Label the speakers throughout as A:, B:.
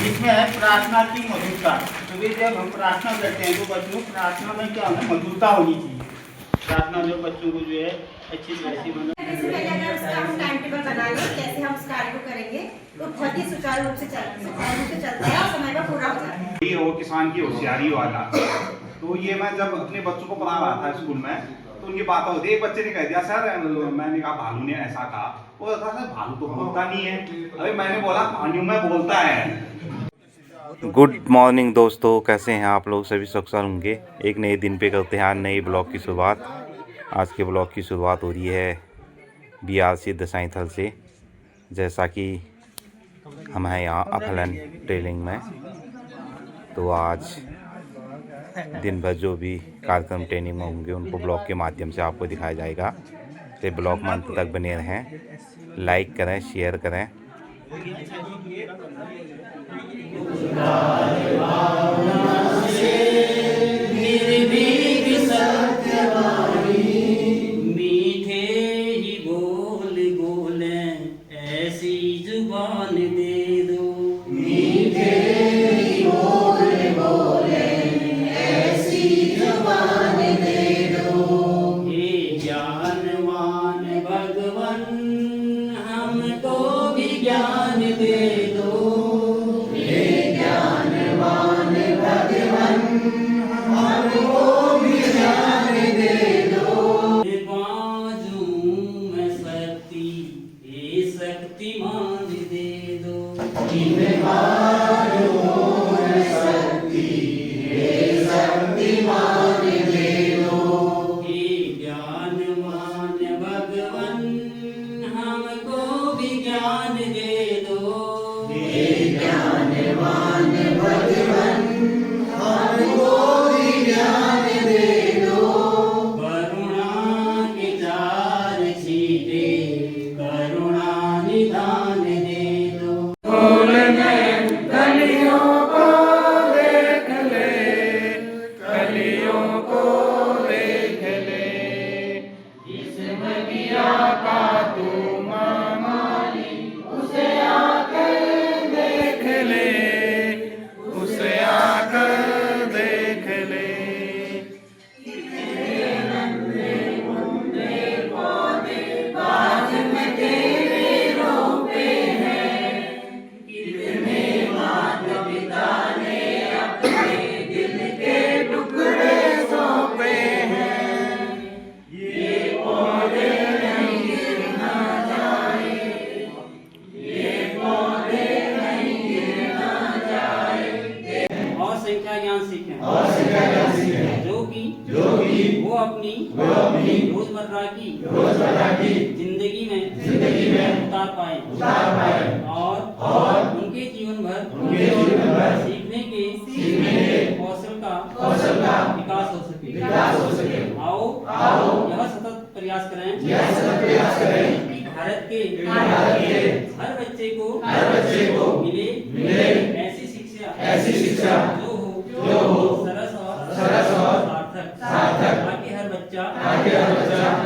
A: इसमें है प्रार्थना की मधुरता। तो जब हम प्रार्थना करते हैं तो बच्चों को प्रार्थना में क्या होना, मधुरता होनी चाहिए। प्रार्थना में बच्चों को जो है अच्छी तरह से
B: हम टाइम टेबल बना लें कैसे हम उस कार्य को करेंगे तो बहुत ही सुचारू रूप से चलता है और समय पर पूरा हो जाता है।
C: वो किसान की होशियारी वाला, तो ये मैं जब अपने बच्चों को पढ़ा रहा था स्कूल में तो उनकी बात होती है। एक बच्चे ने कह दिया सर, मैंने कहा भालू ने ऐसा कहा। वो था सर भालू तो बोलता नहीं है। अरे मैंने बोला पानियों में बोलता है।
D: गुड मॉर्निंग दोस्तों, कैसे हैं आप लोग? सभी सकुशल होंगे। एक नए दिन पे करते हैं आज नए ब्लॉग की शुरुआत। आज के ब्लॉग की शुरुआत हो रही है BRC दसाईथल से। जैसा कि हम हैं यहाँ अफलन ट्रेलिंग में, तो आज दिन भर जो भी कार्यक्रम ट्रेनिंग में होंगे उनको ब्लॉग के माध्यम से आपको दिखाया जाएगा। तो ब्लॉग में अंत तक बने रहें, लाइक करें, शेयर करें।
E: मीठे ही बोल बोले ऐसी जुबान दे दो। मीठे ही बोल बोले ऐसी जुबान दे दो। हे ज्ञानवान भगवन हमको भी ज्ञान दे दो। हे ज्ञानवान भगवन हमको भी ज्ञान दे दो। बाजू में शक्ति हे शक्तिमान दे दो। बाजू में शक्ति हे शक्तिमान दे दो। हे ज्ञानवान भगवन हमको भी ज्ञान दे दो। हे ज्ञानवान भगवन हमको भी ज्ञान दे दो। करुणा के चार छीटे करुणा निधान दे दो। फूल में कलियों को देख ले, कलियों को देख ले। जिसम गिरा का तू मामाली उसे आकर देख ले, उसे आकर देख ले। और संख्या ज्ञान सीखें जो कि वो अपनी रोजमर्रा की जिंदगी में उतार पाए और उनके जीवन भर सीखने के कौशल का विकास हो सके। आओ यह सतत प्रयास करें कि भारत के हर बच्चे को मिले ऐसी शिक्षा जो हो सरस और सार्थक, ताकि हर बच्चा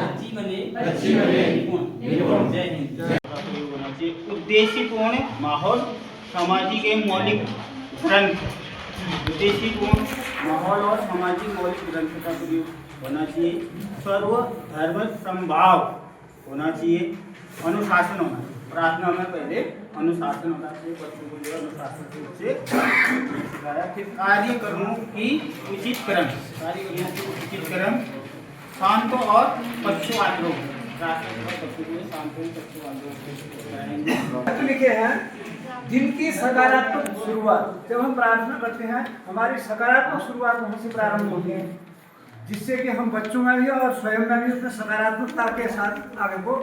E: अच्छी बने निपुण। जय हिंद।
A: होना चाहिए उद्देश्यपूर्ण माहौल, सामाजिक एवं मौलिक ग्रंथ। उद्देश्यपूर्ण माहौल और सामाजिक मौलिक ग्रंथ का प्रयोग होना चाहिए। सर्वधर्म समभाव होना चाहिए। अनुशासन होना चाहिए। प्रार्थना में पहले अनुशासन होना चाहिए। बच्चों को जो अनुशासन रूप से सिखाया। फिर कार्यक्रमों की उचित क्रम, शांत और पक्षवाद
F: लिखे हैं जिनकी सकारात्मक शुरुआत। जब हम प्रार्थना करते हैं हमारी सकारात्मक शुरुआत वहाँ से प्रारंभ होती है, जिससे कि हम बच्चों में भी और स्वयं में भी उसमें सकारात्मकता के साथ आगे को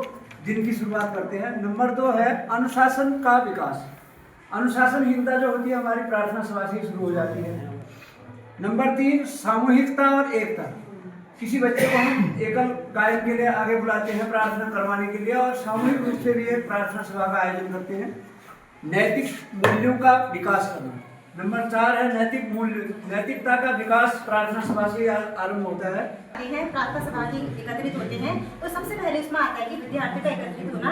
F: दिन की शुरुआत करते हैं। नंबर 2 है अनुशासन का विकास। अनुशासनहीनता जो होती है हमारी प्रार्थना सभा से शुरू हो जाती है। नंबर 3 सामूहिकता और एकता। किसी बच्चे को हम एकल गायन के लिए आगे बुलाते हैं प्रार्थना करवाने के लिए, और सामूहिक रूप से भी एक प्रार्थना सभा का आयोजन करते हैं। नैतिक मूल्यों का विकास करना। नंबर 4 है नैतिक मूल्य। नैतिकता का विकास प्रार्थना सभा से आरंभ होता है।
B: हैं प्रार्थना सभा की एकत्रित होते हैं तो सबसे पहले उसमें आता है कि विद्यार्थी का एकत्रित होना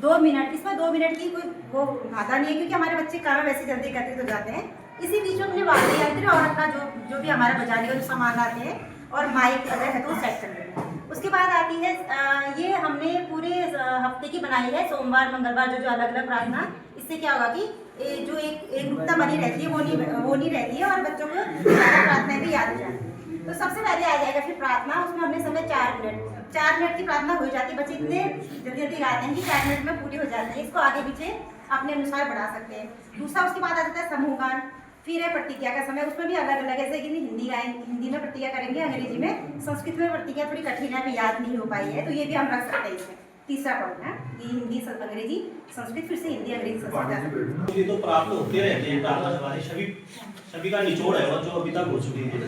B: 2 मिनट। इसमें 2 मिनट की कोई वो बाधा नहीं है क्योंकि हमारे बच्चे काम वैसे जल्दी एकत्रित हो जाते हैं। इसी बीच में अपने वाद्य यंत्र और अपना जो भी हमारा बजाने का जो सामान आते हैं और माइक अगर है तो वो सेट कर लेते हैं। उसके बाद आती है ये हमने पूरे हफ्ते की बनाई है, सोमवार मंगलवार जो अलग अलग प्रार्थना। इससे क्या होगा कि जो एक रूपता बनी रहती है वो नहीं रहती है और बच्चों को प्रार्थना भी याद हो जाती है। तो सबसे पहले आ जाएगा फिर प्रार्थना। उसमें हमने समय 4 मिनट की प्रार्थना हो जाती है। बच्चे इतने जल्दी जल्दी गाते हैं कि 4 मिनट में पूरी हो जाती है। इसको आगे पीछे अपने अनुसार बढ़ा सकते हैं। दूसरा उसके बाद आ जाता है समूह गान। फिर है प्रतिज्ञा का समय। उसमें भी अलग अलग ऐसे कि हिंदी में प्रतिज्ञा करेंगे, अंग्रेजी में, संस्कृत में प्रतिज्ञा थोड़ी कठिन है, अभी याद नहीं हो पाई है तो ये भी हम रख सकते हैं इसमें। तीसरा पॉइंट है कि हिंदी अंग्रेजी संस्कृत, फिर से हिंदी अंग्रेजी संस्कृत।
G: ये तो प्राप्त होते रहते हैं प्रार्थना सभा, सभी का निचोड़ है और जो अभी तक हो चुके हैं।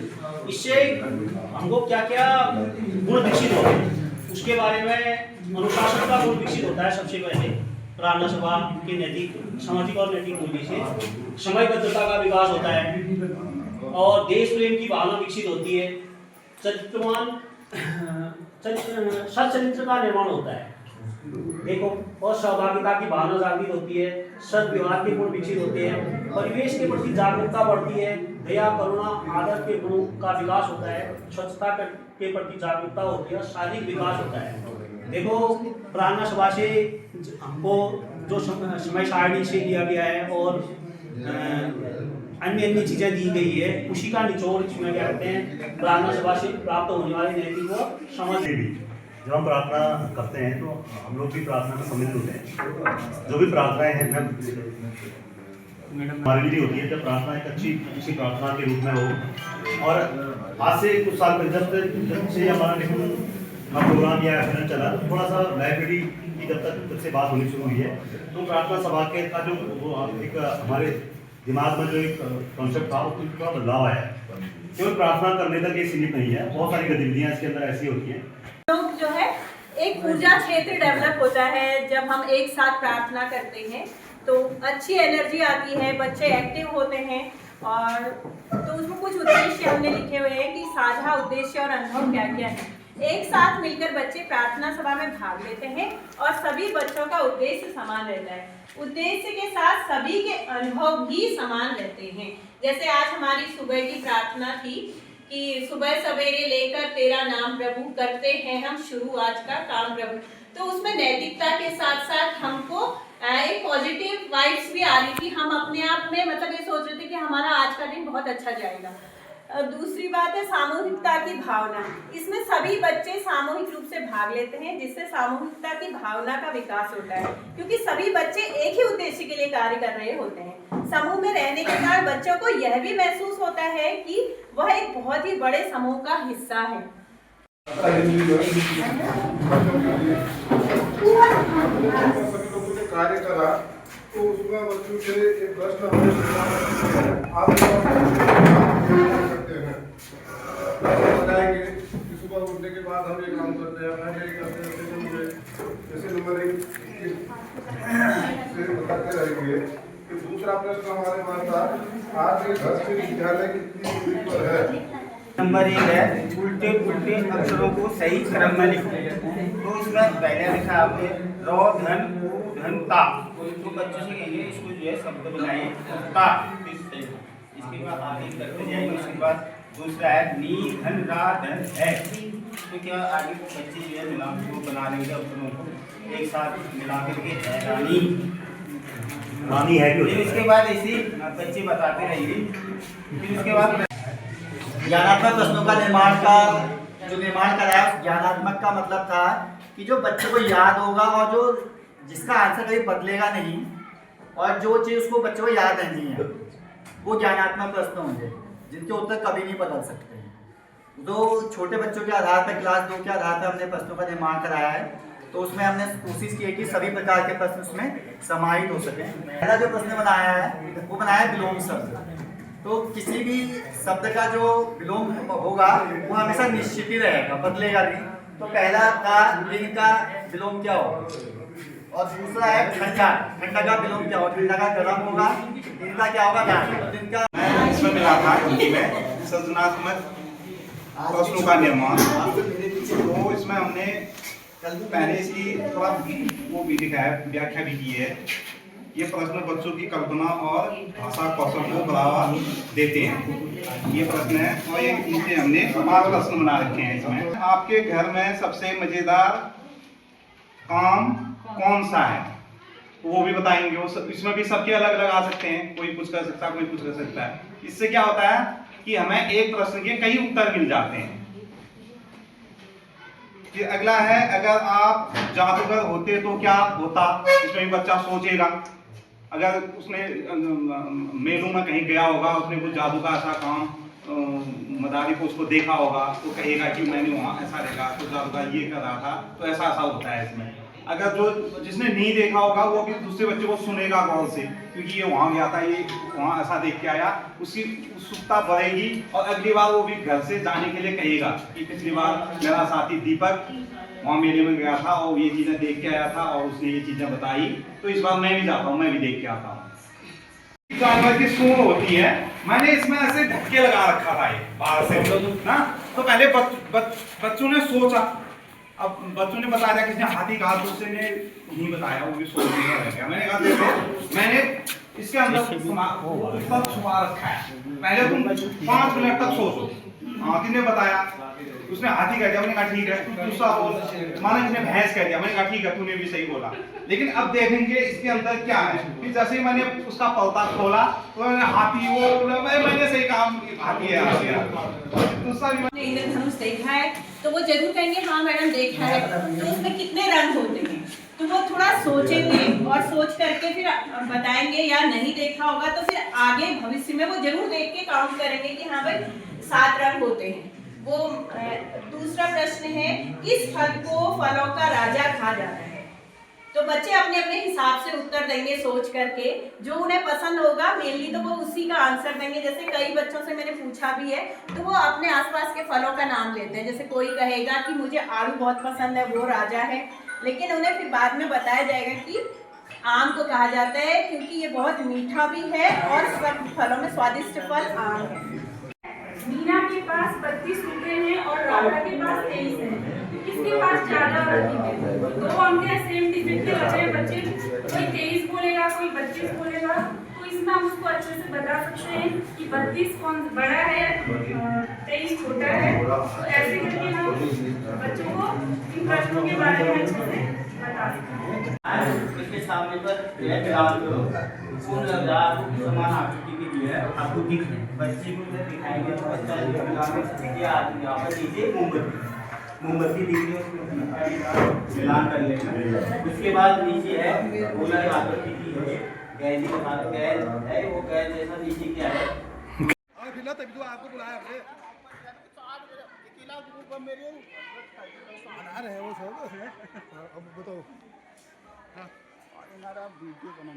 G: इससे हमको क्या क्या गुण विकसित होते हैं उसके बारे में अनुशासन का गुण विकसित होता है। सबसे पहले प्रार्थना सभा के नैतिक, सामाजिक और नैतिक मूल्य से समयबद्धता का विकास होता है और देश प्रेम की भावना विकसित होती है। चरित्रवान सच्चरित्र का निर्माण होता है देखो, और सहभागिता की भावना जागृत होती है। सद्व्यवहार के गुण विकसित होते हैं। परिवेश के प्रति जागरूकता बढ़ती है। दया, करुणा, आदर के गुणों का विकास होता है। स्वच्छता के प्रति जागरूकता होती है। शारीरिक विकास होता है। देखो, प्रार्थना सभा से हमको जो समय सारणी से दिया गया है और अन्य चीजें दी गई है, उसी का निचोड़ इसमें क्या कहते हैं प्रार्थना सभा से प्राप्त होने वाले नैतिक और समझ।
H: जब हम प्रार्थना करते हैं तो हम लोग भी प्रार्थना में सम्मिलित होते हैं। जो भी प्रार्थनाएं हैं हमारे लिए होती है, जब प्रार्थना एक अच्छी प्रार्थना के रूप में हो। और आज से कुछ साल पहले जब से हमारा प्रोग्राम या चला, थोड़ा सा नए पीढ़ी की जब से बात होनी शुरू हुई है तो प्रार्थना सभा के का जो वो एक हमारे दिमाग में जो एक कॉन्सेप्ट था उसमें थोड़ा बदलाव आया है। केवल प्रार्थना करने तक ये सीमित नहीं है, बहुत सारी गतिविधियाँ इसके अंदर ऐसी होती हैं।
I: लोग जो है एक ऊर्जा क्षेत्र डेवलप होता है जब हम एक साथ प्रार्थना करते हैं तो अच्छी एनर्जी आती है, बच्चे एक्टिव होते हैं। और तो उसमें कुछ उद्देश्य हमने लिखे हुए हैं कि साझा उद्देश्य और अनुभव क्या क्या है। एक साथ मिलकर बच्चे प्रार्थना सभा में भाग लेते हैं और सभी बच्चों का उद्देश्य समान रहता है। उद्देश्य के साथ सभी के अनुभव भी समान रहते हैं। जैसे आज हमारी सुबह की प्रार्थना थी कि सुबह सवेरे लेकर तेरा नाम प्रभु, करते हैं हम शुरू आज का काम प्रभु। तो उसमें नैतिकता के साथ साथ हमको एक पॉजिटिव वाइब्स भी आ रही थी। हम अपने आप में मतलब ये सोच रहे थे कि हमारा आज का दिन बहुत अच्छा जाएगा। दूसरी बात है सामूहिकता की भावना। इसमें सभी बच्चे सामूहिक रूप से भाग लेते हैं जिससे सामूहिकता की भावना का विकास होता है क्योंकि सभी बच्चे एक ही उद्देश्य के लिए कार्य कर रहे होते हैं। समूह में रहने के कारण बच्चों को यह भी महसूस होता है कि वह एक बहुत ही बड़े समूह का हिस्सा है।
J: कार्य करा तो उसमें बच्चों से एक प्रश्न आप सकते हैं, बताएंगे कि सुबह उठने के बाद हम ये काम करते हैं, हम ये करते हैं, जैसे नंबर 1 से बताते रहेंगे। कि दूसरा प्रश्न हमारे पास था, आज के घर से विद्यालय कितनी दूरी पर है।
A: नंबर 1 है उल्टे पुल्टे अक्षरों को सही क्रम में लिखो। तो इसमें पहले लिखा आपने रौ धन धन ता, तो बच्चों से कहिए इसको जो है शब्द बनाइए ता, इसके बाद आगे करते जाएंगे। उसके बाद दूसरा है नी धन रा धन है, तो क्या आगे को बच्चे जो है मिला को बना लेंगे अक्षरों को एक साथ मिला करके रानी
H: रानी है।
A: फिर इसके बाद ऐसे बच्चे बताते रहेंगे। फिर उसके बाद
K: ज्ञानात्मक प्रश्नों का निर्माण कराया। ज्ञानात्मक का मतलब था कि जो बच्चे को याद होगा और जो जिसका आंसर कभी बदलेगा नहीं और जो चीज़ उसको बच्चे को याद नहीं है वो ज्ञानात्मक प्रश्न होंगे जिनके उत्तर कभी नहीं बदल सकते हैं। तो छोटे बच्चों के आधार पर क्लास 2 के आधार पर हमने प्रश्नों का निर्माण कराया है। तो उसमें हमने कोशिश की है कि सभी प्रकार के प्रश्न उसमें समाहित हो सकें। पहला जो प्रश्न बनाया है वो बनाया विलोम शब्द। तो किसी भी शब्द का जो विलोम होगा वो हमेशा निश्चित ही रहेगा, बदलेगा नहीं। तो पहला का लिंग का विलोम क्या होगा और दूसरा है ठंडा। ठंडा का बिलोंग क्या होगा? ठंडा का गर्म होगा, दिन का क्या होगा? तो दिन का
C: मैं इसमें मिला था हिंदी में सृजनात्मक प्रश्नों का निर्माण। तो इसमें हमने पहले इसकी थोड़ा वो भी लिखा है, व्याख्या भी की है। ये प्रश्न बच्चों की कल्पना और भाषा कौशल को बढ़ावा देते हैं। ये प्रश्न है और ये नीचे हमने 5 प्रश्न बना रखे हैं इसमें। आपके घर में सबसे मजेदार काम कौन सा है? वो भी बताएंगे। वो इसमें भी सबके अलग अलग आ सकते हैं, कोई कुछ कर सकता है, कोई कुछ कर सकता है। इससे क्या होता है कि हमें एक प्रश्न के कई उत्तर मिल जाते हैं। ये अगला है, अगर आप जादूगर होते तो क्या होता? इसमें भी बच्चा सोचेगा। अगर उसने मेलों में कहीं गया होगा, उसने कुछ जादू का ऐसा काम मदारी को उसको देखा होगा, तो कहेगा कि मैंने वहाँ ऐसा देखा, तो जादूगर ये कर रहा था, तो ऐसा ऐसा होता है इसमें। अगर जो जिसने नहीं देखा होगा वो भी दूसरे बच्चे को सुनेगा गौर से, क्योंकि ये वहाँ गया था, ये वहाँ ऐसा देख के आया, उसकी उत्सुकता बढ़ेगी और अगली बार वो भी घर से जाने के लिए कहेगा कि पिछली बार मेरा साथी दीपक वहाँ मेले में गया था और ये चीजें देख के आया था और उसने ये चीजें बताई, तो इस बार मैं भी जाता हूँ, मैं भी देख के आता हूँ। जानवर की सूंड होती है, मैंने इसमें ऐसे ढक्के लगा रखा था ये बाहर से ना। तो पहले बच्चों ने सोचा, अब बच्चों ने बताया, किसने हाथी कहा, दूसरे ने नहीं बताया, वो भी सोचने लग गया। मैंने कहा देखो, मैंने इसके अंदर छुपा रखा है, पहले तुम 5 मिनट तक सोचो। हाथी ने बताया, उसने हाथी कह दिया, मैंने कहा ठीक है। दूसरा बोल, माना किसने भैंस कह दिया, मैंने कहा ठीक है, तूने भी सही बोला। लेकिन अब देखेंगे इसके अंदर क्या है। फिर जैसे ही मैंने उसका पर्दा खोला तो मैंने हाथी, वो मैंने सही काम, हाथी है, हाथी है। दूसरा भी
I: इंद्रधनुष देखा है तो वो जरूर कहेंगे हाँ मैडम देखा है। तो उसमें कितने रंग होते हैं, तो वो थोड़ा सोचेंगे और सोच करके फिर बताएंगे। या नहीं देखा होगा तो फिर आगे भविष्य में वो जरूर देख के काउंट करेंगे कि हाँ भाई 7 रंग होते हैं। वो दूसरा प्रश्न है, किस फल को फलों का राजा कहा जाता है? तो बच्चे अपने अपने हिसाब से उत्तर देंगे सोच करके, जो उन्हें पसंद होगा मेनली तो वो उसी का आंसर देंगे। जैसे कई बच्चों से मैंने पूछा भी है तो वो अपने आसपास के फलों का नाम लेते हैं। जैसे कोई कहेगा कि मुझे आलू बहुत पसंद है, वो राजा है, लेकिन उन्हें फिर बाद में बताया जाएगा कि आम को कहा जाता है क्योंकि ये बहुत मीठा भी है और सब फलों में स्वादिष्ट फल आम है।
L: मीना के पास 32 रुपए हैं और राधा के पास 23 है। किसके पास ज्यादा अधिक है? 2 अंक है, सेम डिजिट के बचे हैं बच्चे, कोई 23 बोलेगा, कोई 32 बोलेगा। तो इसमें हम उसको अच्छे से बता सकते हैं कि 32 कौन बड़ा है, 23 छोटा है। तो ऐसे करके हम बच्चों को इन प्रश्नों के बारे में अच्छे से बता सकते हैं।
A: इसके सामने पर यह डाल करो, कौन लग रहा है समान आकृति की दी है, आपको दिख रही है। बच्चे को दिखाएंगे तो बच्चा ये आदमी यहाँ पर नीचे मोमबत्ती दिख रही है, उसमें मिलान कर लेना। उसके बाद नीचे है गोला आकृति की है, गैस के साथ गैस है, वो गैस जैसा नीचे क्या है।
J: तभी तो आपको बुलाया हमने। है वो सब अब बताओ। हाँ,